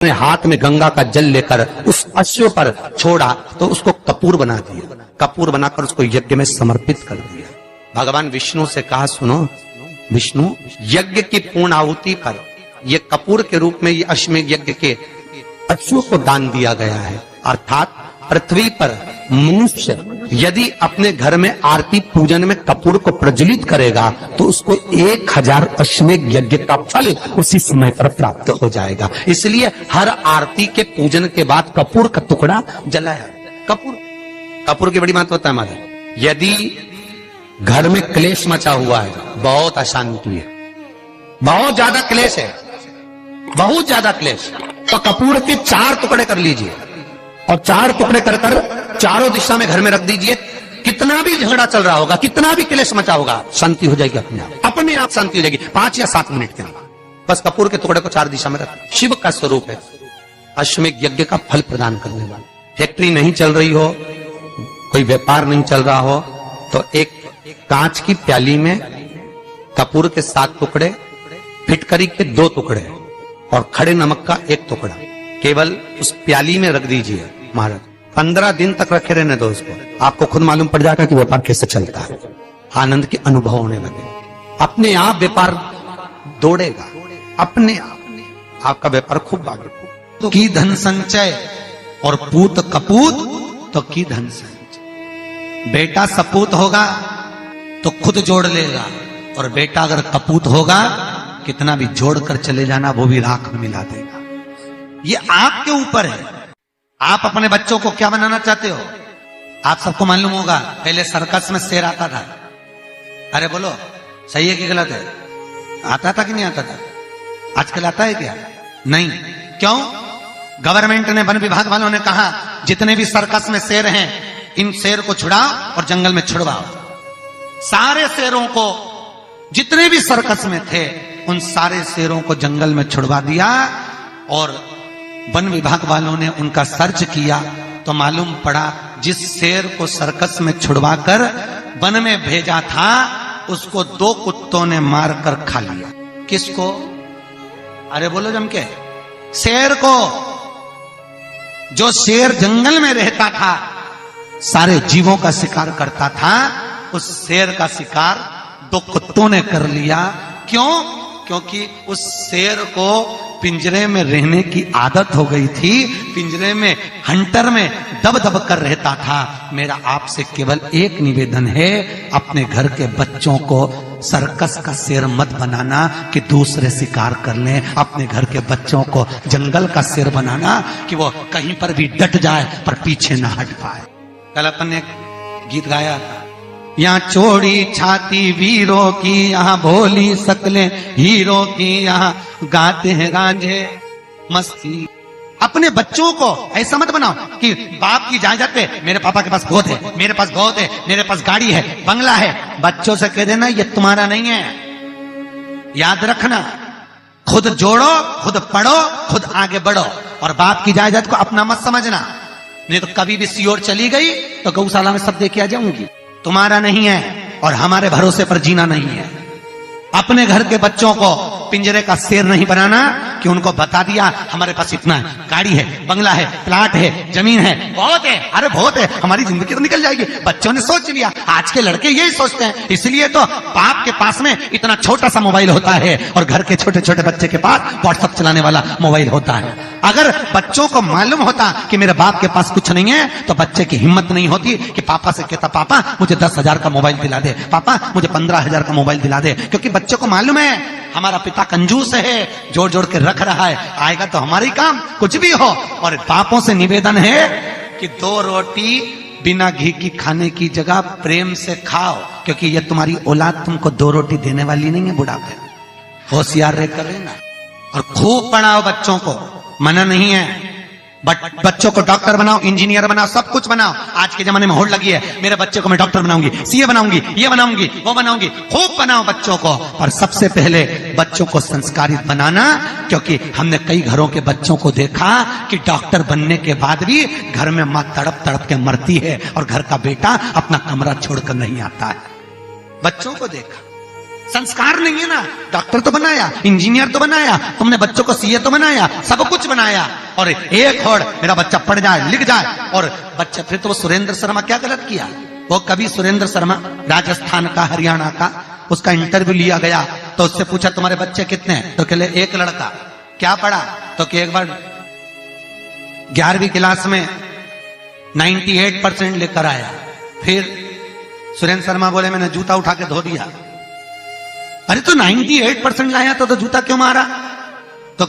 अपने हाथ में गंगा का जल लेकर उस अश्व पर छोड़ा तो उसको कपूर बना दिया, कपूर बनाकर उसको यज्ञ में समर्पित कर दिया। भगवान विष्णु से कहा, सुनो विष्णु, यज्ञ की पूर्ण आहुति पर ये कपूर के रूप में ये अश्वमेध यज्ञ के अश्व को दान दिया गया है। अर्थात पृथ्वी पर मनुष्य यदि अपने घर में आरती पूजन में कपूर को प्रज्वलित करेगा तो उसको 1000 अश्वमेध यज्ञ का फल उसी समय पर प्राप्त हो जाएगा। इसलिए हर आरती के पूजन के बाद कपूर का टुकड़ा जलाया। कपूर की बड़ी महत्वता है हमारे। यदि घर में क्लेश मचा हुआ है, बहुत अशांति है, बहुत ज्यादा क्लेश है, बहुत ज्यादा क्लेश, तो कपूर के 4 टुकड़े कर लीजिए और 4 टुकड़े कर चारों दिशा में घर में रख दीजिए। कितना भी झगड़ा चल रहा होगा, कितना भी क्लेश मचा होगा, शांति हो जाएगी अपने आप शांति हो जाएगी 5 या 7 मिनट के अंदर। बस कपूर के टुकड़े को 4 दिशा में रख। शिव का स्वरूप है अश्वमेध यज्ञ का फल प्रदान करने वाला। फैक्ट्री नहीं चल रही हो, कोई व्यापार नहीं चल रहा हो, तो एक कांच की प्याली में कपूर के 7 टुकड़े, फिटकरी के 2 टुकड़े और खड़े नमक का 1 टुकड़ा केवल उस प्याली में रख दीजिए महाराज। 15 दिन तक रखे रहने दो उसको, आपको खुद मालूम पड़ जाएगा कि व्यापार कैसे चलता है। आनंद के अनुभव होने लगे, अपने आप व्यापार दौड़ेगा, अपने आप आपका व्यापार खूब भागेगा। तो की धन संचय और पूत कपूत तो की धन संचय। बेटा सपूत होगा तो खुद जोड़ लेगा, और बेटा अगर कपूत होगा कितना भी जोड़ कर चले जाना वो भी राख में मिला देगा। ये आपके ऊपर है, आप अपने बच्चों को क्या बनाना चाहते हो। आप सबको मालूम होगा पहले सर्कस में शेर आता था। अरे बोलो सही है कि गलत है? आता था कि नहीं आता था? आजकल आता है क्या? नहीं। क्यों? गवर्नमेंट ने, वन विभाग वालों ने कहा जितने भी सर्कस में शेर हैं इन शेर को छुड़ाओ और जंगल में छुड़वाओ। सारे शेरों को, जितने भी सर्कस में थे उन सारे शेरों को जंगल में छुड़वा दिया, और वन विभाग वालों ने उनका सर्च किया तो मालूम पड़ा जिस शेर को सर्कस में छुड़वाकर वन में भेजा था उसको 2 कुत्तों ने मारकर खा लिया। किसको? अरे बोलो जम के। शेर को। जो शेर जंगल में रहता था, सारे जीवों का शिकार करता था, उस शेर का शिकार 2 कुत्तों ने कर लिया। क्यों? क्योंकि उस शेर को पिंजरे में रहने की आदत हो गई थी, पिंजरे में हंटर में दब दब कर रहता था। मेरा आपसे केवल एक निवेदन है, अपने घर के बच्चों को सर्कस का शेर मत बनाना कि दूसरे शिकार कर लें। अपने घर के बच्चों को जंगल का शेर बनाना कि वो कहीं पर भी डट जाए पर पीछे ना हट पाए। कल अपन ने गीत गाया था, यहाँ चोड़ी छाती वीरों की, यहाँ भोली शकलें हीरो की, यहाँ गाते हैं रांझे मस्ती। अपने बच्चों को ऐसा मत बनाओ कि बाप की जायदाद पे मेरे पापा के पास बहुत है, मेरे पास बहुत है, मेरे पास गाड़ी है, बंगला है। बच्चों से कह देना ये तुम्हारा नहीं है। याद रखना, खुद जोड़ो, खुद पढ़ो, खुद आगे बढ़ो, और बाप की जायदाद को अपना मत समझना। नहीं तो कभी भी सियोर चली गई तो गौशाला में सब दे के आ जाऊंगी। तुम्हारा नहीं है और हमारे भरोसे पर जीना नहीं है। अपने घर के बच्चों को पिंजरे का शेर नहीं बनाना कि उनको बता दिया हमारे पास इतना है, गाड़ी है, बंगला है, प्लाट है, जमीन है, बहुत है, अरे बहुत है, हमारी जिंदगी तो निकल जाएगी। बच्चों ने सोच लिया, आज के लड़के यही सोचते हैं, इसलिए तो बाप के पास में इतना छोटा सा मोबाइल होता है और घर के छोटे छोटे बच्चे के पास व्हाट्सएप चलाने वाला मोबाइल होता है। अगर बच्चों को मालूम होता कि मेरे बाप के पास कुछ नहीं है तो बच्चे की हिम्मत नहीं होती कि पापा से कहता पापा मुझे 10,000 का मोबाइल दिला दे, पापा मुझे 15,000 का मोबाइल दिला दे। क्योंकि बच्चों को मालूम है हमारा पिता कंजूस है, जोड़ जोड़ के रख रहा है, आएगा तो हमारी काम कुछ भी हो। और बापों से निवेदन है कि 2 रोटी बिना घी की खाने की जगह प्रेम से खाओ, क्योंकि ये तुम्हारी औलाद तुमको 2 रोटी देने वाली नहीं है बुढ़ापे। होशियार रहकर रहना और खूब पढ़ाओ बच्चों को, मना नहीं है। बच्चों को डॉक्टर बनाओ, इंजीनियर बनाओ, सब कुछ बनाओ। आज के जमाने में होड़ लगी है, मेरे बच्चे को मैं डॉक्टर बनाऊंगी, सीए बनाऊंगी, ये बनाऊंगी, वो बनाऊंगी। खूब बनाओ बच्चों को, और सबसे पहले बच्चों को संस्कारित बनाना। क्योंकि हमने कई घरों के बच्चों को देखा कि डॉक्टर बनने के बाद भी घर में माँ तड़प तड़प के मरती है और घर का बेटा अपना कमरा छोड़कर नहीं आता है। बच्चों को देखा संस्कार नहीं है ना। डॉक्टर तो बनाया, इंजीनियर तो बनाया, तुमने बच्चों को सीए तो बनाया, सब कुछ बनाया, और एक होड़ मेरा बच्चा पढ़ जाए लिख जाए। और बच्चा फिर तो वो सुरेंद्र शर्मा क्या गलत किया? वो कवि सुरेंद्र शर्मा राजस्थान का, हरियाणा का, उसका इंटरव्यू लिया गया तो उससे पूछा तुम्हारे बच्चे कितने हैं? तो कहले एक लड़का। क्या पढ़ा? तो कि एक बार 11वीं क्लास में 98% लेकर आया। फिर सुरेंद्र शर्मा बोले मैंने जूता उठा के धो दिया। अरे तो 98% लाया तो जूता क्यों मारा? तो